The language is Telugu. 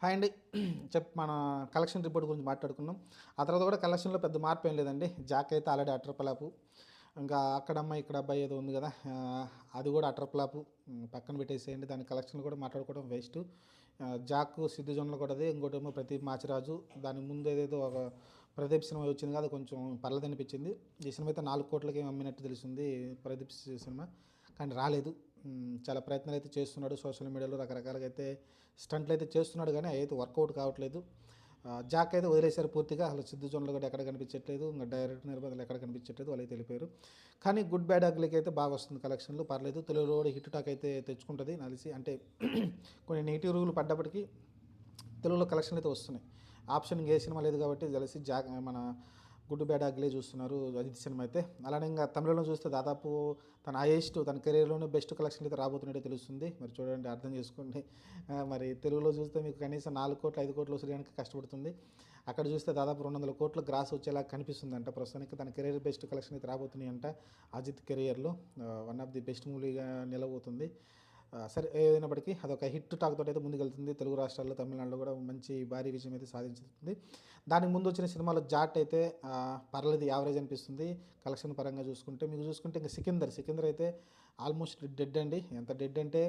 హాయ్ అండి. మన కలెక్షన్ రిపోర్ట్ గురించి మాట్లాడుకున్నాం. ఆ తర్వాత కూడా కలెక్షన్‌లో పెద్ద మార్పు ఏం లేదండి. జాక్ అయితే ఆల్రెడీ అటర్ ఫ్లాపు. ఇంకా అక్కడమ్మాయి, ఇక్కడ అబ్బాయి ఏదో ఉంది కదా! అది కూడా అటర్ ఫ్లాపు. పక్కన పెట్టేసేయండి. దాని కలెక్షన్‌లు కూడా మాట్లాడుకోవడం వేస్టు. జాక్ సిద్ధు జొన్నలు కొట్టది. ఇంకోటేమో ప్రదీప్ మాచిరాజు. దానికి ముందు ఏదేదో ఒక ప్రదీప్ సినిమా వచ్చింది కదా! అది కొంచెం పర్లేదనిపించింది. ఈ సినిమా అయితే 4,00,00,000కి అమ్మినట్టు తెలిసింది ప్రదీప్ సినిమా. కానీ రాలేదు. చాలా ప్రయత్నాలు అయితే చేస్తున్నాడు సోషల్ మీడియాలో రకరకాలుగా అయితే స్టంట్లు అయితే చేస్తున్నాడు కానీ అయితే వర్కౌట్ కావట్లేదు. జాక్ అయితే వదిలేశారు పూర్తిగా. అసలు సిద్ధు జొన్నలు కూడా ఎక్కడ కనిపించట్లేదు. ఇంకా డైరెక్ట్ నిర్మాతలు ఎక్కడ కనిపించట్లేదు. వాళ్ళు అయితే వెళ్ళిపోయారు. కానీ గుడ్ బ్యాడ్ అగ్లీకి అయితే బాగా వస్తుంది కలెక్షన్లు పర్లేదు. తెలుగులో కూడా హిట్ టాక్ అయితే తెచ్చుకుంటుంది నలిసి అంటే కొన్ని నెగిటివ్ రివ్యూలు పడ్డప్పటికీ తెలుగులో కలెక్షన్లు అయితే వస్తున్నాయి. ఆప్షన్ ఏ సినిమా లేదు కాబట్టి తెలిసి మన గుడ్ బ్యాడ్ అగ్లే చూస్తున్నారు అజిత్ సినిమా అయితే. అలానే ఇంకా తమిళంలో చూస్తే దాదాపు తన హైయెస్ట్ తన కెరీర్లోనే బెస్ట్ కలెక్షన్ అయితే రాబోతున్నట్టే తెలుస్తుంది. మరి చూడండి, అర్థం చేసుకోండి. మరి తెలుగులో చూస్తే మీకు కనీసం 4,00,00,000 5,00,00,000 వసూయడానికి కష్టపడుతుంది. అక్కడ చూస్తే దాదాపు 200,00,00,000 గ్రాస్ వచ్చేలా కనిపిస్తుందంట. ప్రస్తుతానికి తన కెరీర్ బెస్ట్ కలెక్షన్ అయితే రాబోతున్నాయి అంట. అజిత్ కెరియర్లో వన్ ఆఫ్ ది బెస్ట్ మూవీగా నిలబోతుంది. సరే ఏదైనప్పటికీ అదొక హిట్ టాక్ తోటి అయితే ముందుకెళ్తుంది. తెలుగు రాష్ట్రాల్లో, తమిళనాడులో కూడా మంచి భారీ విజయం అయితే సాధించుతుంది. దానికి ముందు వచ్చిన సినిమాలో జాట్ అయితే పర్లేదు, యావరేజ్ అనిపిస్తుంది కలెక్షన్ పరంగా చూసుకుంటే. మీకు చూసుకుంటే ఇంకా సికిందర్ అయితే ఆల్మోస్ట్ డెడ్ అండి. ఎంత డెడ్ అంటే